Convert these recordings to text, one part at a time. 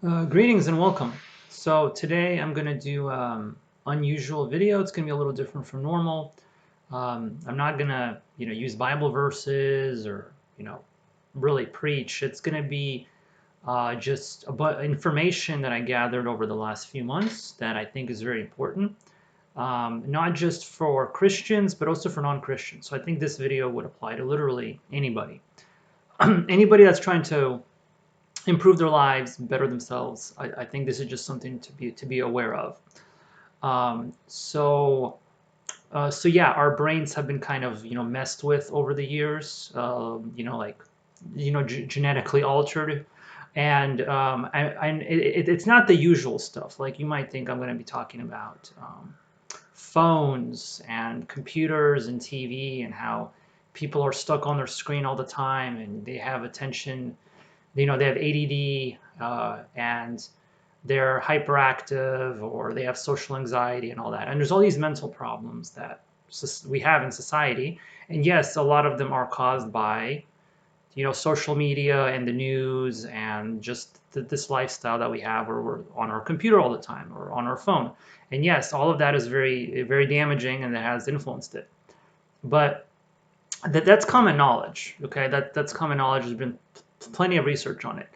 Greetings and welcome. So today I'm going to do unusual video. It's going to be a little different from normal. I'm not going to, use Bible verses or, really preach. It's going to be just about information that I gathered over the last few months that I think is very important, not just for Christians, but also for non-Christians. So I think this video would apply to literally anybody. Anybody that's trying to improve their lives, better themselves. I think this is just something to be aware of. So yeah, our brains have been kind of messed with over the years. Like genetically altered, and it's not the usual stuff. Like you might think I'm going to be talking about phones and computers and TV and how people are stuck on their screen all the time and they have attention, they have ADD, and they're hyperactive, or they have social anxiety and all that. And there's all these mental problems that we have in society. And yes, a lot of them are caused by, social media and the news and just this lifestyle that we have where we're on our computer all the time or on our phone. And yes, all of that is very, very damaging and that has influenced it. But that's common knowledge, okay? That's common knowledge. There's been plenty of research on it.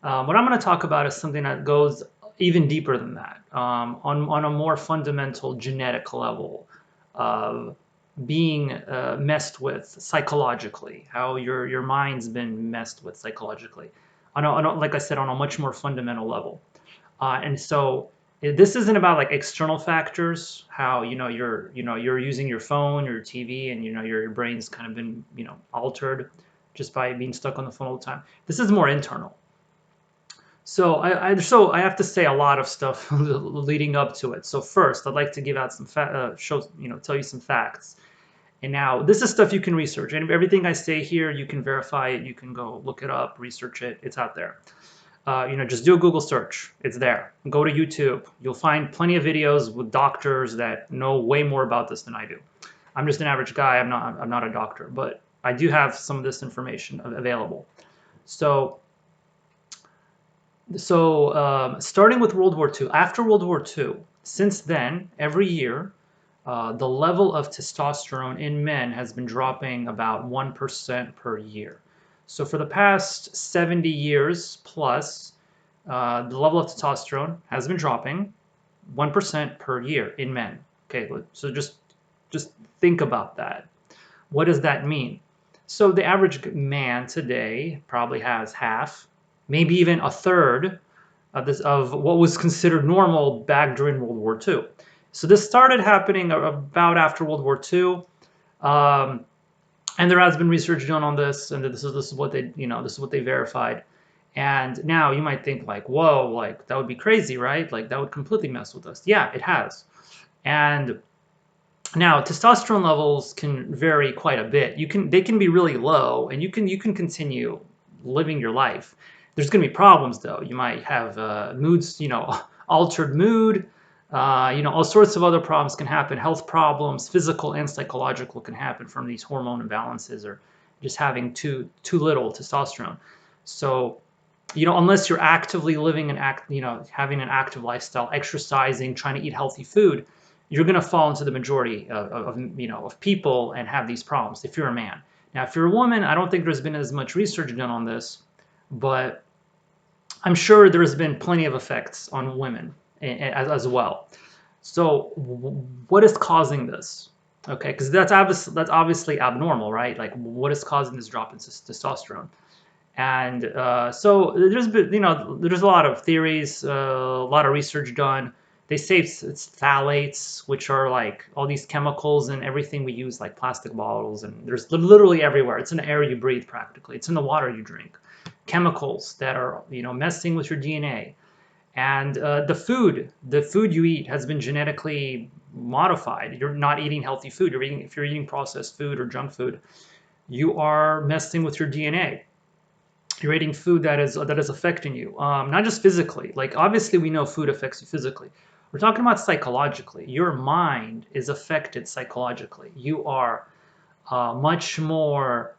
What I'm going to talk about is something that goes even deeper than that, on a more fundamental genetic level of being messed with psychologically, how your mind's been messed with psychologically, like I said, on a much more fundamental level. And so this isn't about like external factors, how you're using your phone or your TV, and your brain's kind of been altered just by being stuck on the phone all the time. This is more internal. So I have to say a lot of stuff leading up to it. So first, I'd like to give out some shows, tell you some facts. And now this is stuff you can research. And everything I say here, you can verify it. You can go look it up, research it. It's out there. Just do a Google search. It's there. Go to YouTube. You'll find plenty of videos with doctors that know way more about this than I do. I'm just an average guy. I'm not a doctor, but I do have some of this information available. So starting with World War II, after World War II, since then, every year, the level of testosterone in men has been dropping about 1% per year. So for the past 70 years plus, the level of testosterone has been dropping 1% per year in men. Okay, so just think about that. What does that mean? So the average man today probably has half, maybe even a third of what was considered normal back during World War II. So this started happening about after World War II, and there has been research done on this, and this is what they verified. And now you might think like, whoa, like that would be crazy, right? Like that would completely mess with us. Yeah, it has. And now testosterone levels can vary quite a bit. They can be really low, and you can continue living your life. There's going to be problems though. You might have moods, altered mood. All sorts of other problems can happen. Health problems, physical and psychological, can happen from these hormone imbalances or just having too little testosterone. So, unless you're actively living having an active lifestyle, exercising, trying to eat healthy food, you're going to fall into the majority of people and have these problems if you're a man. Now, if you're a woman, I don't think there's been as much research done on this, but I'm sure there has been plenty of effects on women as well. So what is causing this? Okay, because that's obviously abnormal, right? Like, what is causing this drop in testosterone? And so there's a lot of theories, a lot of research done. They say it's phthalates, which are like all these chemicals and everything we use, like plastic bottles, and there's literally everywhere. It's in the air you breathe practically. It's in the water you drink. Chemicals that are messing with your DNA. And the food you eat has been genetically modified. You're not eating healthy food. If you're eating processed food or junk food, you are messing with your DNA. You're eating food that is affecting you, not just physically. Like obviously we know food affects you physically. We're talking about psychologically. Your mind is affected psychologically. You are much more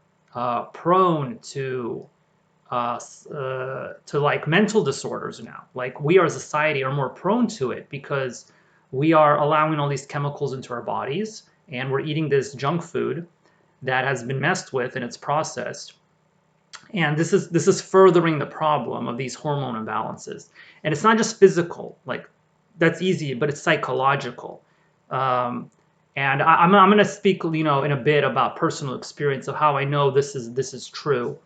prone to to like mental disorders now. Like we as a society are more prone to it because we are allowing all these chemicals into our bodies and we're eating this junk food that has been messed with and it's processed. And this is furthering the problem of these hormone imbalances. And it's not just physical, like that's easy, but it's psychological. Um, and I'm going to speak, in a bit about personal experience of how I know this is true.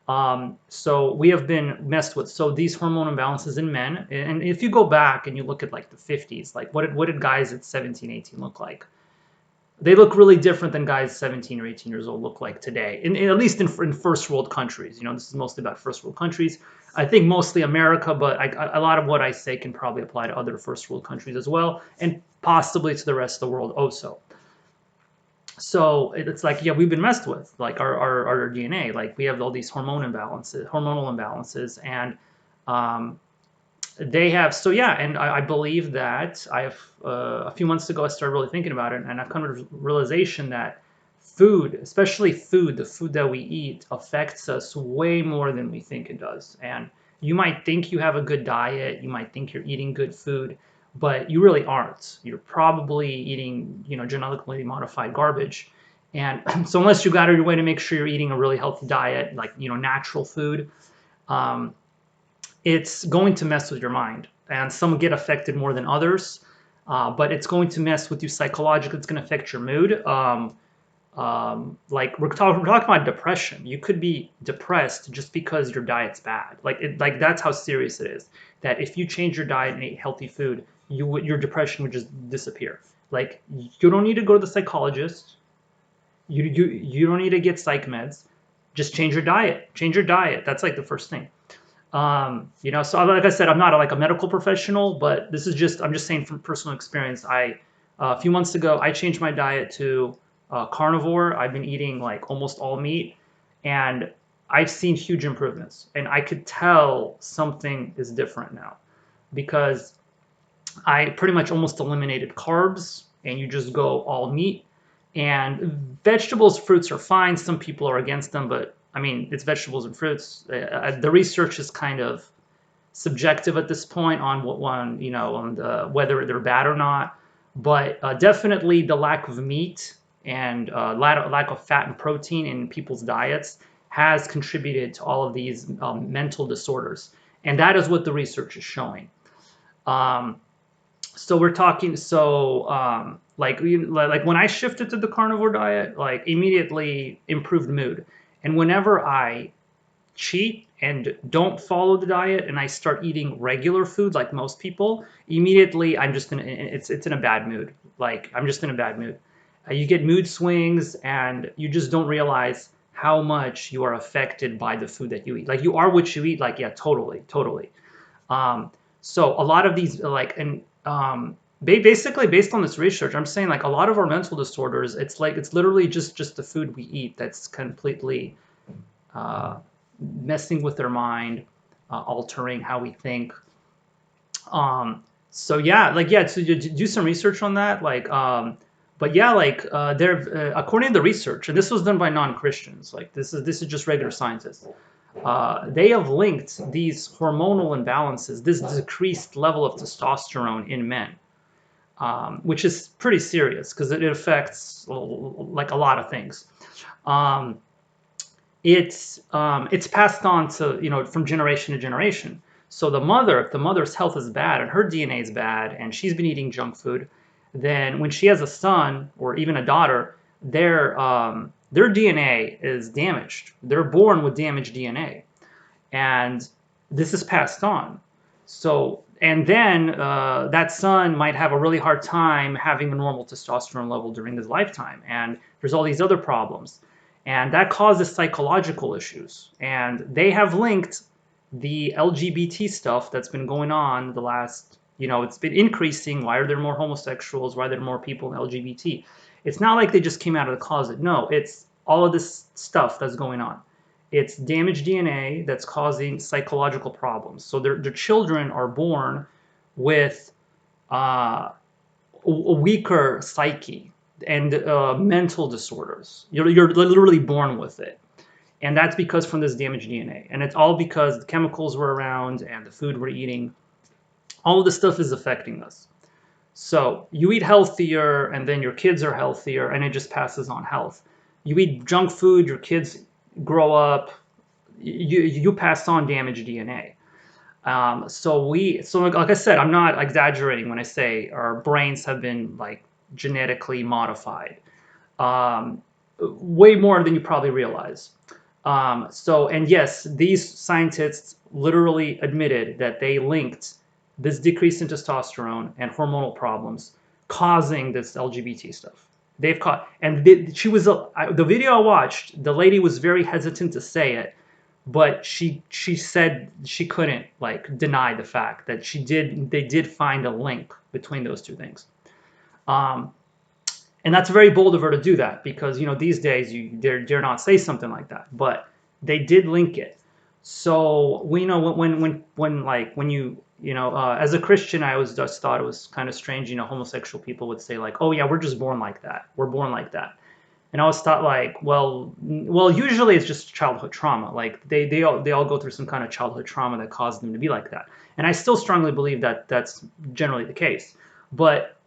So we have been messed with. So these hormone imbalances in men, and if you go back and you look at like the 50s, like what did guys at 17, 18 look like? They look really different than guys 17 or 18 years old look like today, at least in first world countries. This is mostly about first world countries. I think mostly America, but a lot of what I say can probably apply to other first world countries as well, and possibly to the rest of the world also. So it's like, yeah, we've been messed with, like our DNA. Like we have all these hormonal imbalances, and um, they have. So yeah, and I believe that I have a few months ago I started really thinking about it, and I've come to the realization that food, especially food, the food that we eat, affects us way more than we think it does. And you might think you have a good diet, you might think you're eating good food, but you really aren't. You're probably eating, genetically modified garbage. And so unless you got out of your way to make sure you're eating a really healthy diet, like, natural food, um, it's going to mess with your mind. And some get affected more than others, but it's going to mess with you psychologically. It's going to affect your mood. Like we're talking about depression. You could be depressed just because your diet's bad. Like that's how serious it is. That if you change your diet and eat healthy food, your depression would just disappear. Like you don't need to go to the psychologist. You don't need to get psych meds. Just change your diet. Change your diet. That's like the first thing. So like I said, I'm not like a medical professional, but I'm just saying from personal experience. A few months ago, I changed my diet to carnivore. I've been eating like almost all meat, and I've seen huge improvements. And I could tell something is different now because I pretty much almost eliminated carbs, and you just go all meat. And vegetables, fruits are fine. Some people are against them, but I mean, it's vegetables and fruits. The research is kind of subjective at this point on whether they're bad or not. But definitely the lack of meat and lack of fat and protein in people's diets has contributed to all of these mental disorders, and that is what the research is showing. Um, so we're talking. So like when I shifted to the carnivore diet, like immediately improved mood, and whenever I cheat and don't follow the diet and I start eating regular food like most people, immediately it's in a bad mood. Like I'm just in a bad mood. You get mood swings and you just don't realize how much you are affected by the food that you eat. Like you are what you eat. Like yeah, totally, totally. Um, so a lot of these basically based on this research, I'm saying like a lot of our mental disorders, it's literally just the food we eat that's completely uh, messing with their mind, altering how we think. So yeah, like yeah, to do some research on that, but yeah, like there, according to the research, and this was done by non-Christians, like this is just regular scientists. They have linked these hormonal imbalances, this decreased level of testosterone in men, which is pretty serious because it affects like a lot of things. Um, it's passed on to from generation to generation. So if the mother's health is bad and her DNA is bad and she's been eating junk food, then when she has a son or even a daughter, their DNA is damaged. They're born with damaged DNA, and this is passed on. So and then that son might have a really hard time having a normal testosterone level during his lifetime, and there's all these other problems, and that causes psychological issues. And they have linked the LGBT stuff that's been going on the last, it's been increasing. Why are there more homosexuals? Why are there more people in LGBT? It's not like they just came out of the closet. No, it's all of this stuff that's going on. It's damaged DNA that's causing psychological problems. So their children are born with a weaker psyche and mental disorders. You're literally born with it. And that's because from this damaged DNA. And it's all because the chemicals were around and the food we're eating. All of this stuff is affecting us. So you eat healthier and then your kids are healthier and it just passes on health. You eat junk food, your kids grow up, you pass on damaged DNA. So like I said, I'm not exaggerating when I say our brains have been like genetically modified, um, way more than you probably realize. And yes, these scientists literally admitted that they linked this decrease in testosterone and hormonal problems causing this LGBT stuff. They've caught, and she was the video I watched. The lady was very hesitant to say it, but she said she couldn't like deny the fact that they did find a link between those two things. Um, and that's very bold of her to do that because these days you dare not say something like that, but they did link it. So we know when as a Christian, I always just thought it was kind of strange. Homosexual people would say like, oh yeah, we're just born like that, we're born like that. And I always thought like, well, usually it's just childhood trauma. Like they all go through some kind of childhood trauma that caused them to be like that. And I still strongly believe that that's generally the case. But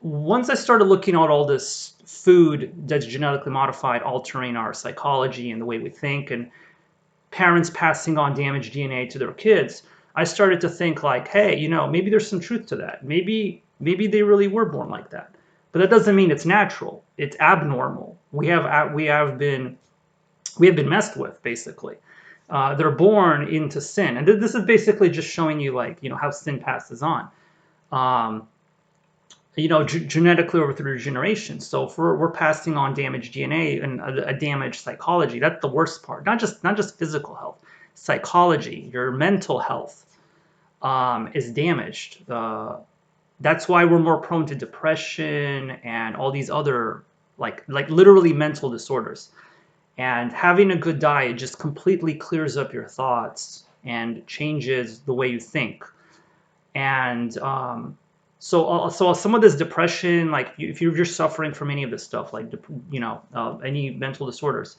once I started looking at all this food that's genetically modified, altering our psychology and the way we think, and parents passing on damaged DNA to their kids, I started to think like, hey, maybe there's some truth to that. Maybe they really were born like that. But that doesn't mean it's natural. It's abnormal. We have been messed with basically. They're born into sin, and this is basically just showing you like how sin passes on. Um, genetically over through generations. So if we're passing on damaged DNA and a damaged psychology, that's the worst part. Not just physical health, psychology, your mental health is damaged. That's why we're more prone to depression and all these other like literally mental disorders. And having a good diet just completely clears up your thoughts and changes the way you think. And so some of this depression, like if you're suffering from any of this stuff, like any mental disorders,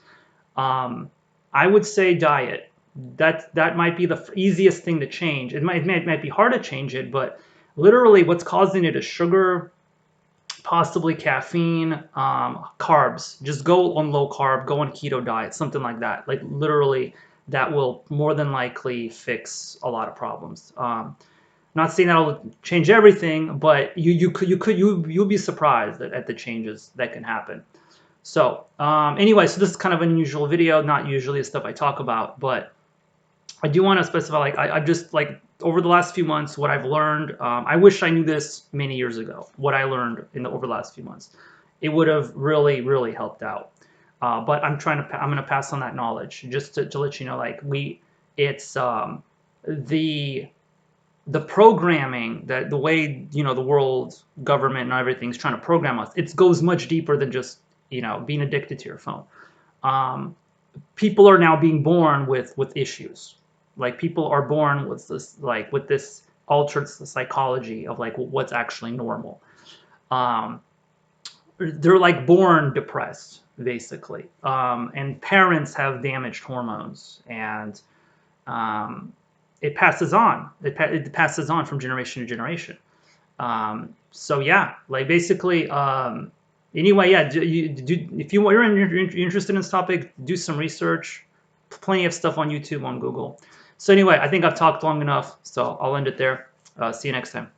I would say diet. That might be the easiest thing to change. It might be hard to change it, but literally what's causing it is sugar, possibly caffeine, carbs. Just go on low carb, go on keto diet, something like that. Like literally, that will more than likely fix a lot of problems. Not saying that'll change everything, but you'll be surprised at the changes that can happen. So anyway, so this is kind of an unusual video, not usually the stuff I talk about, but I do want to specify, like I've just like over the last few months, what I've learned. I wish I knew this many years ago. What I learned over the last few months, it would have really, really helped out. But I'm going to pass on that knowledge just to let you know, like it's the programming, that the way the world government and everything's trying to program us, it goes much deeper than just being addicted to your phone. People are now being born with issues. Like people are born with this altered psychology of like what's actually normal. They're like born depressed basically, and parents have damaged hormones, and it passes on. It passes on from generation to generation. So yeah, like basically, anyway, yeah. If you're interested in this topic, do some research. Plenty of stuff on YouTube, on Google. So anyway, I think I've talked long enough, so I'll end it there. See you next time.